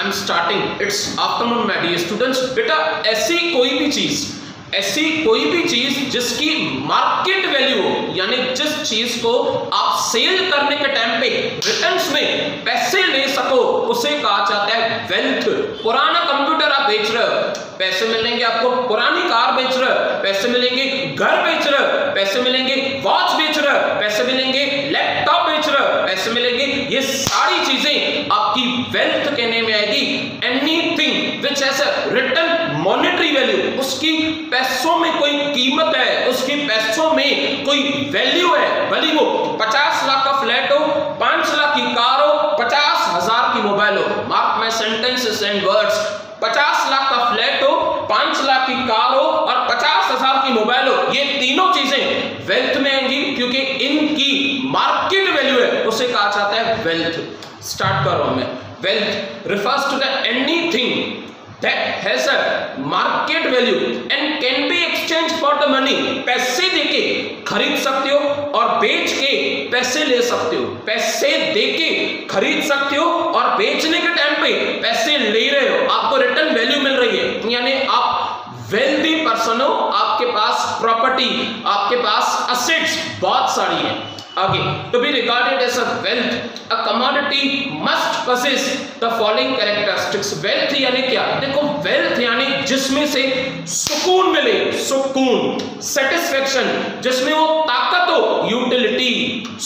I am starting it's afternoon my dear students. बेटा ऐसी कोई भी चीज जिसकी मार्केट वैल्यू हो, यानी जिस चीज को आप सेल करने के टाइम पे रिटर्न्स में पैसे ले सको, उसे कहा जाता है वेल्थ। पुराना कंप्यूटर आप बेच रहे हो, पैसे मिलेंगे आपको। पुरानी कार बेच रहे हो, पैसे मिलेंगे। घर बेच रहे हो, पैसे मिलेंगे। वॉच बेच रहे हो, पैसे मिलेंगे। लैपटॉप बेच रहे हो, पैसे मिलेंगे। ये सारी चीजें आपकी वेल्थ कहने में आएगी। Anything which has a written monetary value, उसकी पैसों में कोई कीमत है, उसकी पैसों में कोई वैल्यू है। भले वो 50 लाख का फ्लैट हो, 5 लाख की कार हो, 50,000 की मोबाइल हो। Mark my sentences and words. 50 lakh का फ्लैट हो, 5 लाख की कार हो और 50,000 की मोबाइल हो, ये तीनों चीजें वेल्थ में आएंगी क्योंकि इनकी मार्केट वैल्यू है, उसे कहा जाता है वेल्थ। स्टार्ट कर रहा हूं मैं। Wealth refers to the anything that has a market value and can be exchanged for the money। पैसे देके खरीद सकते हो और बेच के पैसे ले सकते हो। पैसे देके खरीद सकते हो और बेचने के टाइम पे पैसे ले रहे हो, आपको रिटर्न वैल्यू मिल रही है, यानी आप वेल्दी पर्सन हो, आपके पास प्रॉपर्टी, आपके पास असेट्स बहुत सारी है। आगे, to be regarded as a wealth, a commodity must possess the following characteristics। wealth यानी क्या? देखो wealth यानी जिसमें से सुकून मिले, सुकून, satisfaction, जिसमें वो ताकत हो, utility।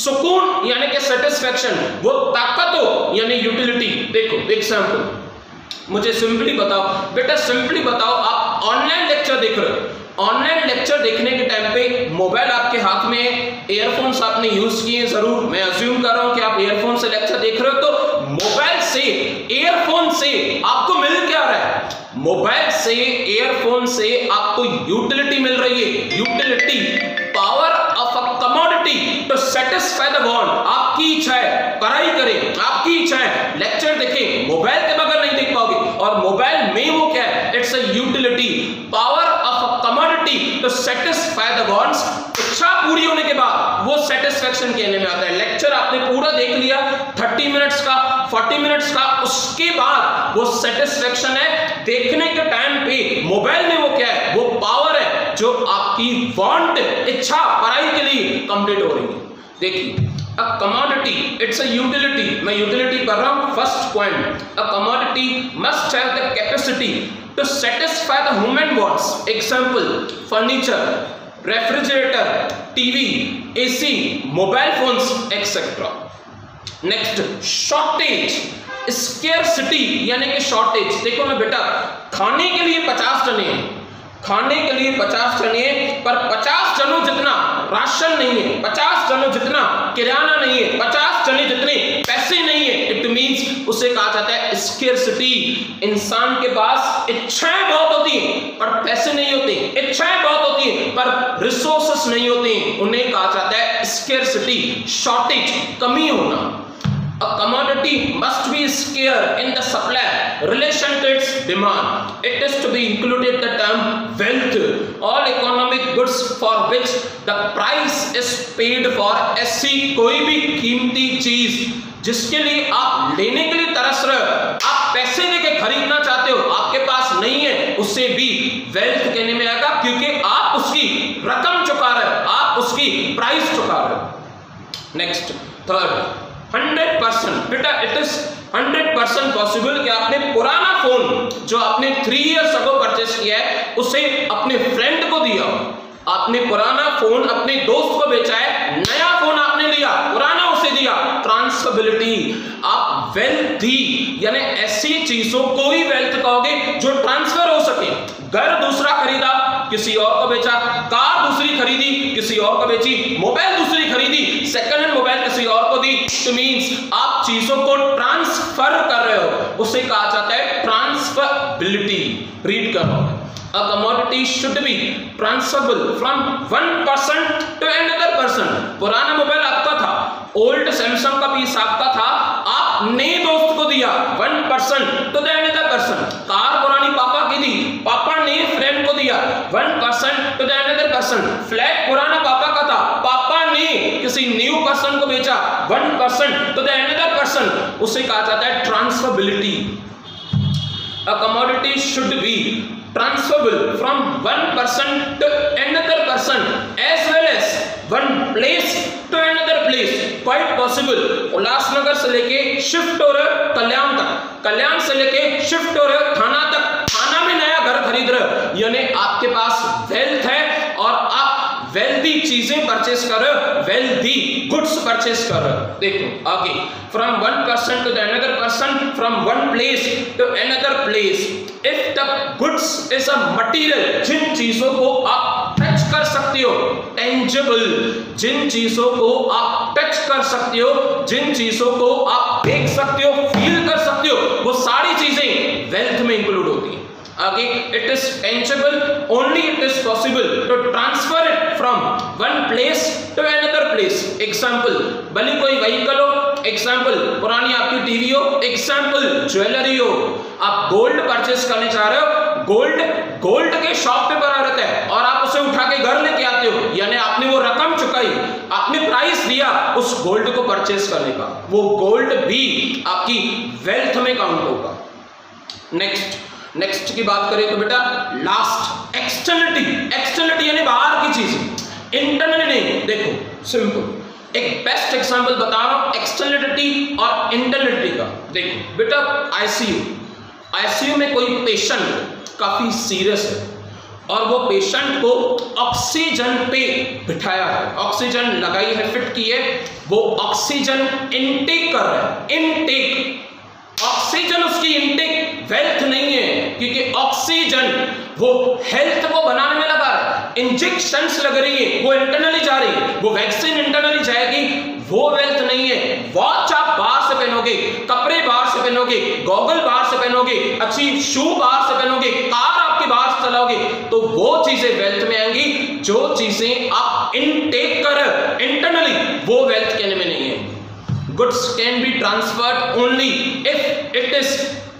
सुकून यानी कि satisfaction, वो ताकत हो यानी utility। देखो एग्जाम्पल, मुझे सिंपली बताओ बेटा, सिंपली बताओ, आप ऑनलाइन लेक्चर देख रहे हो। ऑनलाइन लेक्चर देखने के टाइम पे मोबाइल आपके हाथ में है, एयरफोन्स आपने यूज किए जरूर, मैं अज्यूम कर रहा हूं कि आप एयरफोन से लेक्चर देख रहे हो। तो मोबाइल से, एयरफोन से आपको मिल क्या रहा है? मोबाइल से, एयरफोन से आपको यूटिलिटी मिल रही है। Utility, power of a commodity to satisfy the want. आपकी इच्छा है पढ़ाई करें, आपकी इच्छा है लेक्चर देखें, मोबाइल के बगैर नहीं देख पाओगे। और मोबाइल में वो क्या है? It's a utility, power of a commodity to satisfy the wants. इच्छा पूरी होने के बाद वो सेटिस्फेक्शन कहने में आता है। लेक्चर आपने पूरा देख लिया 30 मिनट्स का, 40 मिनट्स का, उसके बाद वो सेटिस्फेक्शन है। देखने के टाइम पे मोबाइल में वो क्या है? वो पावर है जो आपकी वांट, इच्छा पढ़ाई के लिए कंप्लीट हो रही है। देखिए, a commodity it's a utility, मैं यूटिलिटी कर रहा हूं। First point, a commodity must have the capacity to satisfy the human wants। example, furniture, refrigerator, TV, AC, mobile phones, etc। next, shortage, scarcity यानी कि शॉर्टेज। देखो ना बेटा, खाने के लिए 50 जने हैं, खाने के लिए 50 जने हैं, पर 50 जनों जितना राशन नहीं है, 50 जनों जितना किराना नहीं है, 50 जने जितने पैसे नहीं है। इट मींस उसे कहा जाता है स्केर्सिटी। इंसान के पास इच्छाएं बहुत होती हैं पर पैसे नहीं होते, इच्छाएं बहुत होती हैं पर रिसोर्सेस नहीं होते हैं, उन्हें कहा जाता है स्केर्सिटी, शॉर्टेज, कमी होना। A commodity must be scarce in the supply relation to its demand. It is to be included the term wealth, all economic goods for which the price is paid for। ऐसी कोई भी कीमती चीज जिसके लिए आप लेने के लिए तरस रहे हो, आप पैसे देके खरीदना चाहते हो, आपके पास नहीं है, उसे भी वेल्थ कहने में आएगा क्योंकि आप उसकी रकम चुका रहे हो, आप उसकी प्राइस चुका रहे हो। नेक्स्ट, थर्ड, 100% बेटा, इट इज 100% पॉसिबल कि आपने पुराना फोन जो आपने 3 इयर्स अगो परचेस किया है उसे अपने फ्रेंड को दिया। आपने पुराना फोन अपने दोस्त को बेचा है, नया फोन आपने लिया, पुराना उसे दिया। ट्रांसफरेबिलिटी, आप वेल्थ दी, यानी ऐसी चीजों को ही वेल्थ कहोगे जो ट्रांसफर हो सके। घर दूसरा खरीदा, किसी और को बेचा, कार दूसरी खरीदी, किसी और को बेची, मोबाइल दूसरी खरीदी, सेकंड हैंड मोबाइल किसी और को दी। इट मींस आप चीजों को ट्रांसफर कर रहे हो, उसे कहा जाता है ट्रांसफरेबिलिटी। रीड करो, a commodity should be transferable from one person to another person। पुराना मोबाइल आपका था, ओल्ड सैमसंग का पीस आपका था, आप नए दोस्त को दिया, 1 person to the another person। Car पुरानी पापा की दी, पापा ने फ्रेंड को दिया, 1 person to the another person। Flat पुराना पापा का था, पापा ने किसी न्यू पर्सन को बेचा, 1 person to the another person। उसे कहा जाता है transferability. A commodity should be transferable from one person to another person as well as one place to another place. Quite possible. Ulhasnagar से लेके शिफ्ट हो रहे कल्याण तक, कल्याण से लेके शिफ्ट हो रहे थाना तक, थाना में नया घर खरीद रहे, यानी आपके पास वेल्थ है और आप वेल्दी चीजें परचेस कर रहे हो, वेल्दी गुड्स परचेस कर रहे हो। देखो आगे, from one person to the another person, from one place to another place. If the goods is a material, जिन चीजों को आप टच कर सकते हो, टेंजिबल, जिन चीजों को आप टच कर सकते हो, जिन चीजों को आप देख सकते हो, फील कर सकते हो, वो सारी चीजें वेल्थ में इंक्लूड होती है। आगे, it is tangible, only it is possible to transfer it from one place to another place. Example, भले कोई व्हीकल हो, एग्जाम्पल पुरानी आपकी टीवी हो, एग्जाम्पल ज्वेलरी हो। आप गोल्ड परचेस करने चाह रहे हो, गोल्ड के शॉप पे पड़ा रहता है और आप उसे उठा के घर लेके आते हो, यानी आपने वो रकम चुकाई, आपने प्राइस दिया उस गोल्ड को परचेस करने का, वो गोल्ड भी आपकी वेल्थ में काउंट होगा। नेक्स्ट की बात करें तो बेटा लास्ट, एक्सटर्नलिटी यानी बाहर की चीज, इंटरनली नहीं। देखो सिंपल, एक बेस्ट एग्जांपल बता रहा हूं एक्सटर्नलिटी और इंटरनलिटी का। देखो बेटा आईसीयू में कोई पेशेंट काफी सीरियस है और वो पेशेंट को ऑक्सीजन पे बिठाया है, ऑक्सीजन लगाई है, फिट की है, वो ऑक्सीजन इनटेक कर रहा है, इनटेक ऑक्सीजन उसकी इनटेक वेल्थ नहीं है, क्योंकि ऑक्सीजन वो हेल्थ वो बनाने में लगा है, इंजेक्शंस लग रही है, वो इंटरनली जा रही है, वो वैक्सीन इंटरनली जाएगी, वो वेल्थ नहीं है। वॉच आप बाहर से पहनोगे, कपड़े बाहर से पहनोगे, गॉगल बाहर से पहनोगे, अच्छी शू बाहर से पहनोगे, कार आपकी बाहर से चलाओगे, तो वो चीजें वेल्थ में आएंगी। जो चीजें आप इनटेक कर इंटरनली, वो वेल्थ कहने में नहीं है। Goods can be transferred only if it is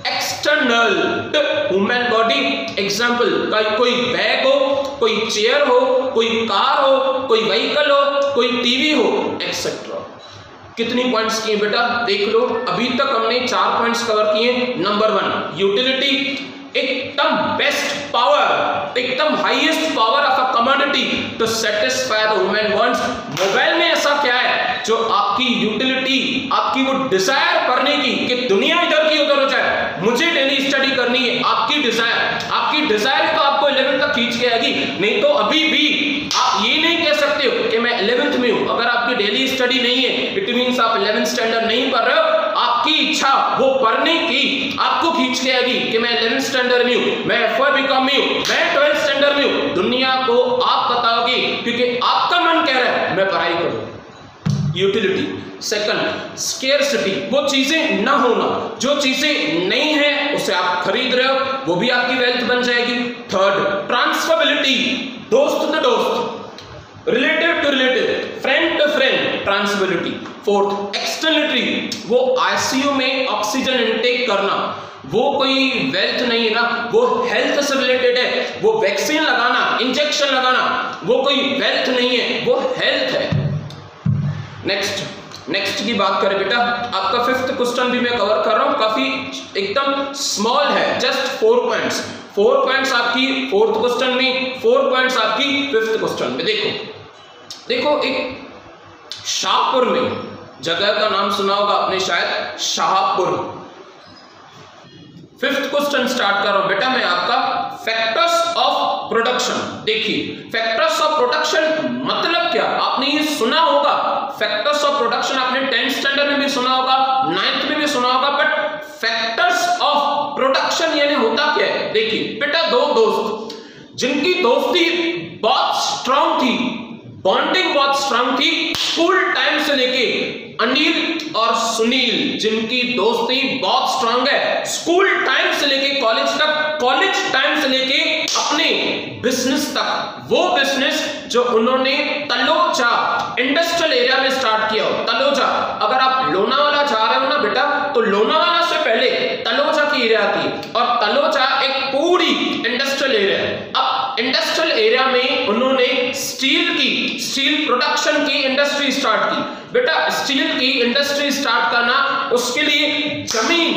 external to human body. Example, कोई बैग हो, कोई चेयर हो, कोई कार हो, कोई व्हीकल हो, कोई टीवी हो, एक्सेट्रा। कितनी पॉइंट्स किए बेटा देख लो, अभी तक हमने 4 पॉइंट्स कवर किए। नंबर 1 यूटिलिटी, एकदम बेस्ट पावर, एकदम highest power of a commodity to satisfy the human wants. Mobile में ऐसा क्या है जो आपकी यूटिलिटी, आपकी वो डिजायर करने की कि दुनिया इधर की उधर हो जाए, मुझे डेली स्टडी करनी है, आपकी डिजायर तो आपको 11th तक खींच के आएगी। नहीं तो अभी भी आप ये नहीं कह सकते हो कि मैं 11th में हूं, अगर आपकी डेली स्टडी नहीं है, इट मींस आप 11th स्टैंडर्ड नहीं पढ़ रहे हो। आपकी इच्छा वो पढ़ने की आपको खींच के आएगी कि मैं 11th स्टैंडर्ड में हूं, मैं FY BCom में हूं, मैं 12th स्टैंडर्ड में हूं। दुनिया को आप बताओगे क्योंकि आपका मन कह रहा है मैं पढ़ाई करूं। यूटिलिटी। सेकंड स्केर्सिटी, वो चीजें ना होना, जो चीजें नहीं है उसे आप खरीद रहे हो, वो भी आपकी वेल्थ बन जाएगी। थर्ड ट्रांसफरेबिलिटी, दोस्त टू दोस्त, relative to relative, friend to friend, transferability. Fourth externality, वो आईसीयू में ऑक्सीजन इनटेक करना, वो कोई वेल्थ नहीं है ना, वो हेल्थ से रिलेटेड है, वो वैक्सीन लगाना, इंजेक्शन लगाना, वो कोई वेल्थ नहीं है, वो हेल्थ है। नेक्स्ट की बात करें बेटा, आपका 5th क्वेश्चन भी मैं कवर कर रहा हूं, काफी एकदम स्मॉल है, जस्ट 4 पॉइंट्स। 4 पॉइंट्स आपकी 4th क्वेश्चन में, 4 पॉइंट्स आपकी 5th क्वेश्चन में। देखो एक शाहपुर में, जगह का नाम सुना होगा आपने शायद, शाहपुर। 5th क्वेश्चन स्टार्ट कर रहा हूं बेटा मैं आपका, फैक्टर्स ऑफ प्रोडक्शन। देखिए फैक्टर्स ऑफ प्रोडक्शन मतलब क्या, आपने ये सुना होगा, फैक्टर्स ऑफ प्रोडक्शन आपने 10th स्टैंडर्ड में भी सुना होगा, 9th में भी सुना होगा, बट फैक्टर्स ऑफ प्रोडक्शन यानी होता क्या है। देखिए बेटा, दो दोस्त जिनकी दोस्ती बहुत स्ट्रांग थी, बॉन्डिंग बहुत स्ट्रांग थी, स्कूल टाइम से लेके अनिल और सुनील जिनकी दोस्ती बहुत स्ट्रांग है, स्कूल टाइम से लेके कॉलेज तक, कॉलेज टाइम से लेके अपने बिजनेस तक, वो बिजनेस जो उन्होंने तलोजा इंडस्ट्रियल एरिया में स्टार्ट किया हो। तलोजा, अगर आप लोनावाला जा रहे हो ना बेटा, तो लोनावाला से पहले तलोजा की एरिया थी, और तलोजा एक पूरी इंडस्ट्रियल एरिया है। अब इंडस्ट्रियल एरिया में उन्होंने स्टील प्रोडक्शन की इंडस्ट्री स्टार्ट की। बेटा स्टील की इंडस्ट्री स्टार्ट करना, उसके लिए जमीन,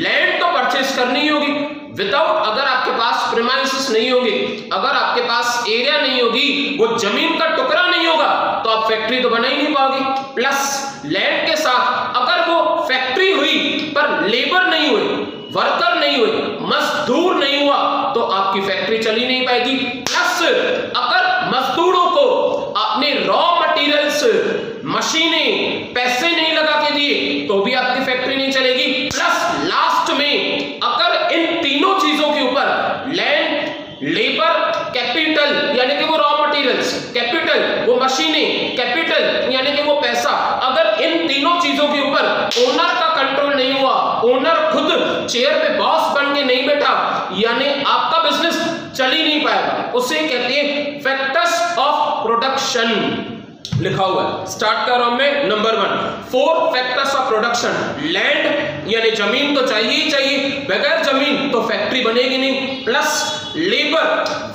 लैंड तो परचेस करनी होगी, विदाउट, अगर आपके पास प्रीमाइसेस नहीं होगी, अगर आपके पास एरिया नहीं होगी, वो जमीन का टुकड़ा नहीं होगा, तो आप फैक्ट्री तो बना ही नहीं पाओगे। प्लस लैंड के साथ अगर वो फैक्ट्री हुई पर लेबर नहीं हुई, वर्कर नहीं हुए, मजदूर नहीं हुआ, तो आपकी फैक्ट्री चली नहीं पाएगी। प्लस अगर मजदूरों को अपने रॉ मटेरियल्स, मशीनें, पैसे नहीं लगा के दिए, तो भी आपकी फैक्ट्री नहीं चलेगी। प्लस लास्ट में अगर इन तीनों चीजों के ऊपर लैंड, लेबर, कैपिटल यानी कि वो रॉ मटेरियल्स, कैपिटल वो मशीनें, कैपिटल यानी कि वो पैसा, अगर इन तीनों चीजों के ऊपर ओनर का कंट्रोल नहीं हुआ, ओनर खुद चेयर पे बॉस बन के नहीं बैठा, यानी आपका बिजनेस चल ही नहीं पाएगा। उसे कहते हैं फैक्टर्स ऑफ प्रोडक्शन, लिखा हुआ है। स्टार्ट कर रहा हूं मैं number 1, 4 factors of production. Land यानी जमीन तो चाहिए ही चाहिए, बगैर जमीन तो फैक्ट्री बनेगी नहीं। प्लस लेबर,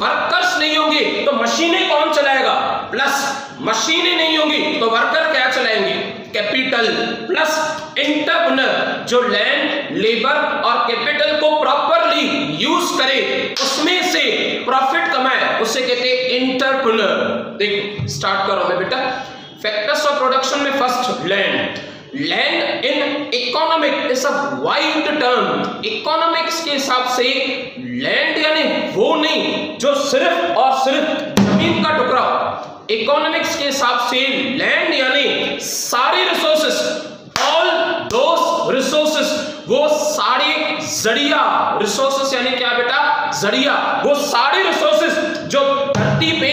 वर्कर्स नहीं होंगे तो मशीनें कौन चलाएगा, प्लस मशीनें नहीं होंगी तो वर्कर क्या चलाएंगे, कैपिटल। प्लस एंटरप्रेन्योर, जो लैंड, लेबर और कैपिटल को प्रॉपरली यूज करे, उसमें से प्रॉफिट कमाए, उसे कहते हैं एंटरप्रेन्योर। देखो स्टार्ट करो मैं बेटा। फैक्टर्स ऑफ प्रोडक्शन में first land. Land in economic is a wide term. Economics के हिसाब से लैंड यानी वो नहीं जो सिर्फ और सिर्फ जमीन का टुकड़ा। इकोनॉमिक्स के हिसाब से लैंड यानी सारे रिसोर्सेस, ऑल दोस रिसोर्सेस, वो सारे जरिया, रिसोर्सेस यानी क्या बेटा, जरिया, वो सारे रिसोर्सेस जो धरती पे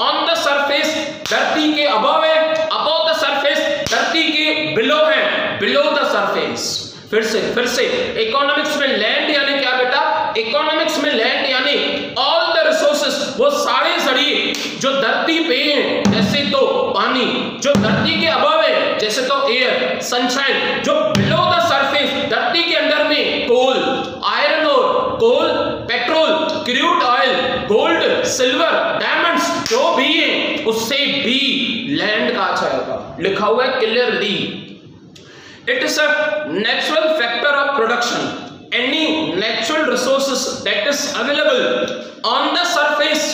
ऑन द सरफेस, धरती के अबव है, अबव द सरफेस, धरती के बिलो है, बिलो द सरफेस। फिर से इकोनॉमिक्स में लैंड यानी क्या बेटा, इकोनॉमिक्स में लैंड यानी ऑल द रिसोर्सेस, वो सारे जरिए जो धरती पे हैं, जैसे तो पानी, जो धरती के अबव है जैसे तो एयर, सनशाइन, जो बिलो द सरफेस धरती के अंदर में coal, iron ore, coal, petrol, crude oil, gold, silver, diamonds जो भी है, उससे भी लैंड कहा जाएगा। लिखा हुआ है clearly. It is a natural factor of production. Any natural resources that is available on the surface,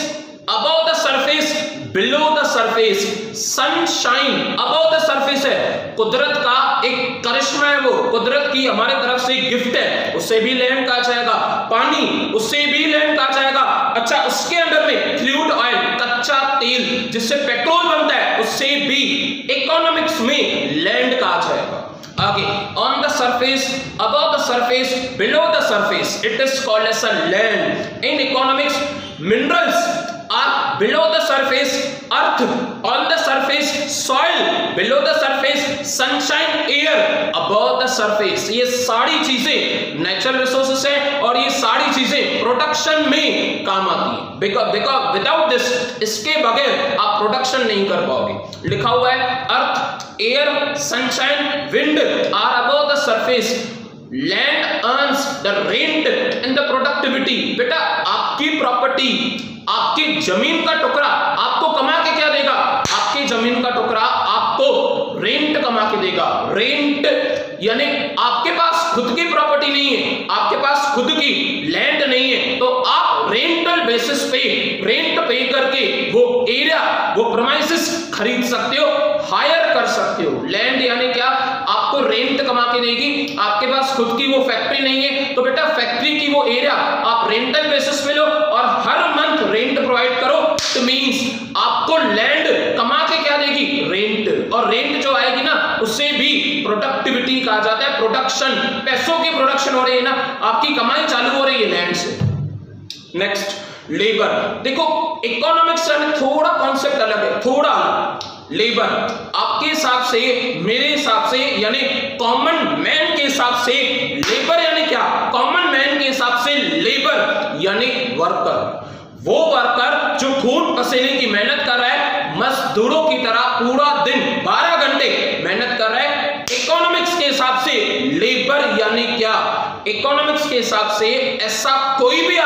above the surface, below the surface, sunshine above the surface है, कुदरत का एक करिश्मा है, वो कुदरत की हमारे तरफ से गिफ्ट है, उससे भी लैंड कहा जाएगा। पानी, उससे भी लैंड कहा जाएगा। अच्छा, उसके अंदर में फ्लूइड ऑयल, कच्चा तेल जिससे पेट्रोल बनता है, उससे भी इकोनॉमिक्स में लैंड कहा जाएगा। आगे, on the surface, above the surface, below the surface, it is called as a land. In economics, minerals are below the surface, earth on the surface, soil below the surface, sunshine, air above the surface. ये सारी चीजें natural resources हैं और ये सारी चीजें production में काम आती है। बिकॉज विदाउट दिस, इसके बगैर आप प्रोडक्शन नहीं कर पाओगे। लिखा हुआ है earth, air, sunshine, wind are above the surface. Land earns the rent and the productivity. बेटा, आपकी प्रॉपर्टी, आपकी जमीन का टुकड़ा आपको कमा के क्या देगा, आपकी जमीन का टुकड़ा आपको रेंट कमा के देगा। रेंट यानी आपके पास खुद की प्रॉपर्टी नहीं है, आपके पास खुद की लैंड नहीं है, तो आप रेंटल बेसिस पे रेंट पे करके वो एरिया, वो प्रीमाइसेस खरीद सकते हो, हायर कर सकते हो। लैंड यानी क्या, आपको रेंट कमा के देगी। आपके पास खुद की वो फैक्ट्री नहीं है, तो बेटा फैक्ट्री की वो एरिया आप रेंटल बेसिस पे लो और हर मंथ रेंट प्रोवाइड करो। तो मींस आपको लैंड कमा के क्या देगी, रेंट। और रेंट जो आएगी ना, उससे भी प्रोडक्टिविटी कहा जाता है, प्रोडक्शन, पैसों की प्रोडक्शन हो रही है ना, आपकी कमाई चालू हो रही है लैंड से। Next, labour. देखो इकोनॉमिक्स में थोड़ा कॉन्सेप्ट अलग है, थोड़ा अलग। लेबर आपके हिसाब से, मेरे हिसाब से, यानी कॉमन मैन के हिसाब से लेबर यानी क्या, कॉमन मैन के हिसाब से लेबर यानी वर्कर। वो वर्कर जो खून पसीने की मेहनत कर रहा है, मजदूरों की तरह पूरा दिन 12 घंटे मेहनत कर रहा है। इकोनॉमिक्स के हिसाब से लेबर यानी क्या, इकोनॉमिक्स के हिसाब से ऐसा कोई भी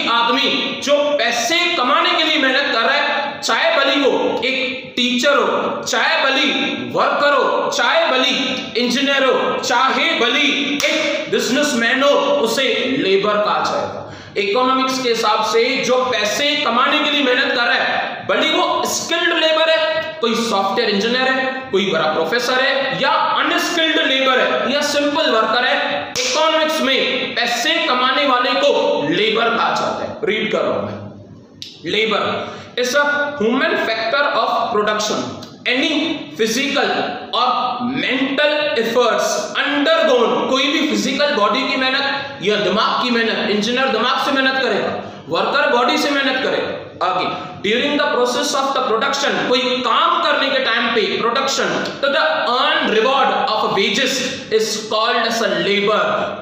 आदमी जो पैसे कमाने के लिए मेहनत कर रहा है, चाहे भली वो एक टीचर हो, चाहे भली वर्कर हो, चाहे भली इंजीनियर हो, चाहे भली एक बिजनेसमैन हो, उसे लेबर कहा जाएगा। इकोनॉमिक्स के हिसाब से जो पैसे कमाने के लिए मेहनत कर रहा है, भली वो स्किल्ड लेबर है, कोई सॉफ्टवेयर इंजीनियर है, कोई बड़ा प्रोफेसर है, या अनस्किल्ड लेबर है, या सिंपल वर्कर है, इकोनॉमिक्स में पैसे कमाने वाले को लेबर कहा जाता है। रीड कर रहा हूं मैं। Labour is a human factor of production, any physical और मेंटल एफर्ट्स अंडरगोन, कोई भी फिजिकल बॉडी की मेहनत या दिमाग की मेहनत, इंजीनियर दिमाग से मेहनत करेगा, वर्कर बॉडी से मेहनत करेगा। आगे, during the process of the production, कोई काम करने के टाइम पे प्रोडक्शन, तो the earn reward of wages is called as a labour.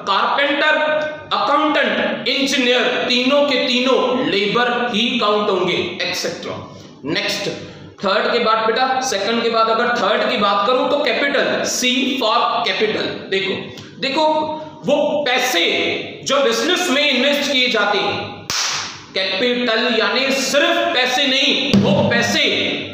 Carpenter, accountant, engineer, तीनों के तीनों लेबर ही काउंट होंगे, एक्सेट्रा। नेक्स्ट, थर्ड के बाद बेटा, सेकंड के बाद अगर थर्ड की बात करूं तो कैपिटल, सी फॉर कैपिटल। देखो वो पैसे जो बिजनेस में इन्वेस्ट किए जाते हैं, कैपिटल यानी सिर्फ पैसे नहीं, वो पैसे,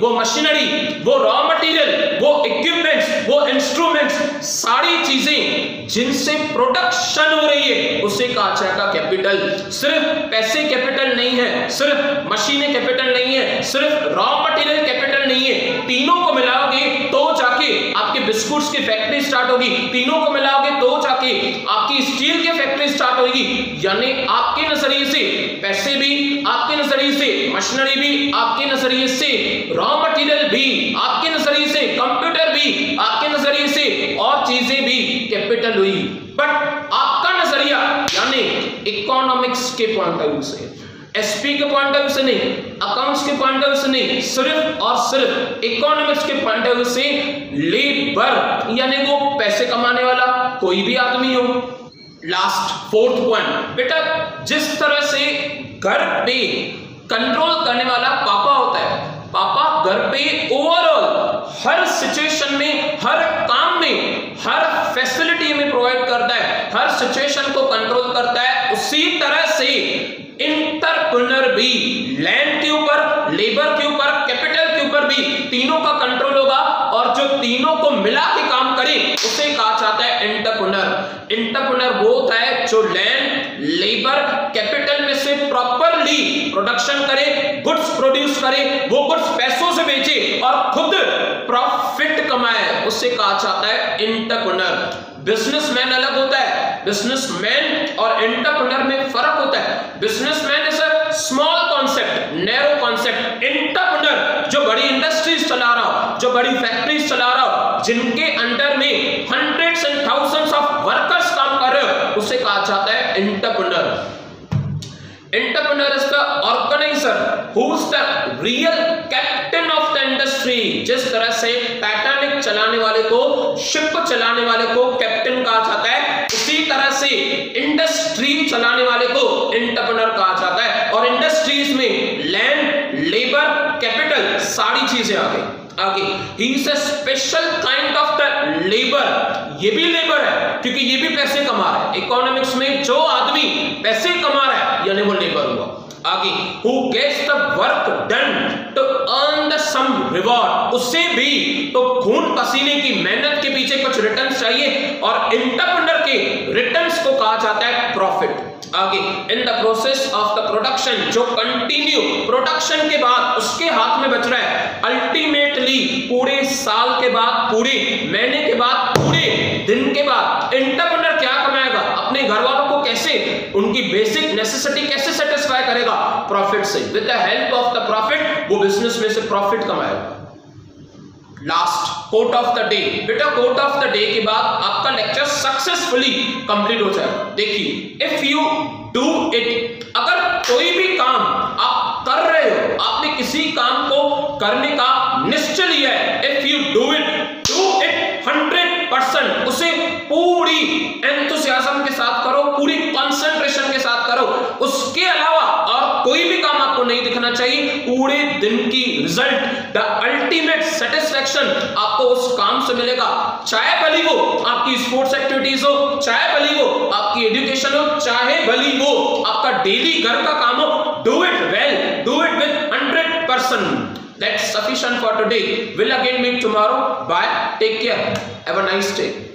वो मशीनरी, वो रॉ मटेरियल, वो इक्विपमेंट्स, वो इंस्ट्रूमेंट्स, सारी चीजें जिनसे प्रोडक्शन हो रही है, उसे कहा जाएगा कैपिटल। सिर्फ पैसे कैपिटल नहीं है, सिर्फ मशीनें कैपिटल नहीं है, सिर्फ रॉ मटेरियल कैपिटल नहीं है, तीनों को मिलाओगे तो जाके आपके बिस्कुट्स की फैक्ट्री स्टार्ट होगी, तीनों को मिलाओगे तो जाके आपकी स्टील की फैक्ट्री स्टार्ट होगी। यानी आपके नजरिए से पैसे भी, आपके नजरिए से मशीनरी भी, आपके नजरिए से रॉ मटेरियल भी, आपके नजरिए से कंप्यूटर भी, आपके नजरिए से और चीजें भी कैपिटल हुई। बट आपका नजरिया यानी इकोनॉमिक्स के पॉइंट ऑफ व्यू से, एसपी के पॉइंट ऑफ व्यू से नहीं, अकाउंट्स के पॉइंट ऑफ व्यू से नहीं, सिर्फ और सिर्फ इकोनॉमिक्स के पॉइंट ऑफ व्यू से लेबर यानी वो पैसे कमाने वाला कोई भी आदमी हो। लास्ट फोर्थ पॉइंट बेटा, जिस तरह से घर पे कंट्रोल करने वाला पापा होता है, पापा घर पे ओवरऑल हर सिचुएशन में, हर काम में, हर फैसिलिटी में प्रोवाइड करता है, हर सिचुएशन को कंट्रोल करता है, उसी तरह से एंटरप्रेन्योर भी लैंड के ऊपर, लेबर के ऊपर, कैपिटल के ऊपर भी तीनों का कंट्रोल होगा, और जो तीनों को मिला के काम करे उसे कहा जाता है एंटरप्रेन्योर। एंटरप्रेन्योर वो होता है जो लैंड, लेबर, कैपिटल में से प्रॉपरली प्रोडक्शन करे, गुड्स प्रोड्यूस करे, वो गुड्स पैसों से बेचे और खुद प्रॉफिट कमाए, उसे कहा जाता है एंटरप्रेन्योर। बिजनेसमैन अलग होता है, बिजनेसमैन और एंटरप्रेन्योर में फर्क होता है। Businessman is a small concept, narrow concept. Entrepreneur जो बड़ी इंडस्ट्रीज चला रहा हो, जो बड़ी फैक्ट्रीज चला रहा हो, जिनके अंडर में hundreds and thousands of workers काम कर रहे हो, उसे कहा जाता है entrepreneur. Entrepreneur is the organiser who is the real captain of the industry. जिस तरह से टाइटैनिक चलाने वाले को, शिप चलाने वाले को कैप्टन कहा जाता है, उसी तरह से इंडस्ट्री चलाने वाले को एंटरप्रेन्योर कहा जाता है। और इंडस्ट्रीज में लैंड, लेबर, कैपिटल, सारी चीजें आ गई। आगे, he is a special kind of the labor, ये भी लेबर है क्योंकि ये भी पैसे कमा रहा है। इकोनॉमिक्स में जो आदमी पैसे कमा रहा है यानी वो लेबर हुआ। आगे, who gets the work done to earn the some reward, उससे भी तो खून पसीने की मेहनत के पीछे कुछ रिटर्न्स चाहिए, और एंटरप्रेन्योर के रिटर्न्स को कहा जाता है प्रॉफिट। आगे, in the process of the production, जो कंटिन्यू प्रोडक्शन के बाद उसके हाथ में बच रहा है, अल्टीमेटली पूरे साल के बाद, पूरे महीने के बाद, पूरे दिन के बाद एंटरप्रेन्योर क्या कमाएगा, अपने घर वालों को कैसे, उनकी बेसिक नेसेसिटी कैसे सेटिस्फाई करेगा, प्रॉफिट से। With the help of the profit वो बिजनेस में से प्रॉफिट कमाएगा। Last quote of the day बेटा, कोट ऑफ द डे के बाद आपका लेक्चर सक्सेसफुली कंप्लीट हो जाएगा। देखिए, इफ यू डू इट, अगर कोई भी काम आप कर रहे हो, आपने किसी काम को करने का निश्चय लिया है, इफ यू डू इट 100%, उसे पूरी एंथुसियाज्म के साथ करो, पूरी कंसंट्रेशन के साथ करो। उसके अलावा और कोई भी काम आपको नहीं दिखना चाहिए। पूरे दिन की रिजल्ट, द अल्टीमेट सेटिस्फैक्शन आपको उस काम से मिलेगा, चाहे भली वो आपकी स्पोर्ट्स एक्टिविटीज हो, चाहे भली वो आपकी एजुकेशन हो, चाहे भली वो आपका डेली घर का काम हो। Do it well, do it with 100%। That's sufficient for today. We'll again meet tomorrow. Bye. Take care. Have a nice day.